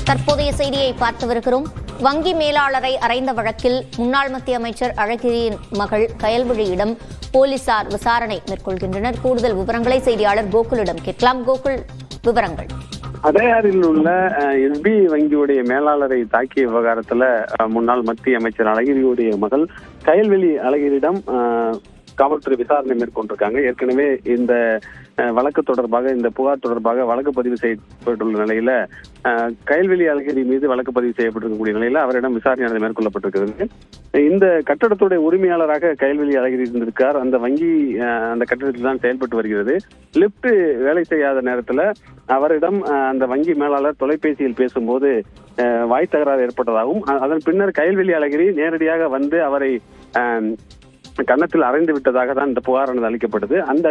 தற்போதைய செய்தியை பார்த்து வருகிறோம். வங்கி மேலாளரை அறைந்த வழக்கில் முன்னாள் மத்திய அமைச்சர் அழகிரியின் மகள் கயல்விழியிடம் போலீசார் விசாரணை மேற்கொள்கின்றனர். கூடுதல் விவரங்களை செய்தியாளர் கோகுலிடம் கேட்கலாம். கோகுல், விவரங்கள். அடையாறில் உள்ள எஸ்பி வங்கியுடைய மேலாளரை தாக்கிய விவகாரத்துல முன்னாள் மத்திய அமைச்சர் அழகிரியுடைய மகள் கயல்விழி அழகிரியிடம் காவல்துறை விசாரணை மேற்கொண்டிருக்காங்க. ஏற்கனவே இந்த வழக்கு தொடர்பாக, இந்த புகார் தொடர்பாக வழக்கு பதிவு செய்யப்பட்டுள்ள நிலையில கயல்விழி அழகிரி மீது வழக்கு பதிவு செய்யப்பட்டிருக்கக்கூடிய நிலையில அவரிடம் விசாரணை மேற்கொள்ளப்பட்டிருக்கிறது. இந்த கட்டடத்துடைய உரிமையாளராக கயல்விழி அழகிரி இருந்திருக்கார். அந்த வங்கி அந்த கட்டடத்தில் தான் செயல்பட்டு வருகிறது. லிப்ட் வேலை செய்யாத நேரத்துல அவரிடம் அந்த வங்கி மேலாளர் தொலைபேசியில் பேசும்போது வாய் தகராறு ஏற்பட்டதாகவும், அதன் பின்னர் கயல்விழி அழகிரி நேரடியாக வந்து அவரை கன்னத்தில் அறைந்து விட்டதாக தான் இந்த புகாரானது அளிக்கப்பட்டது. அந்த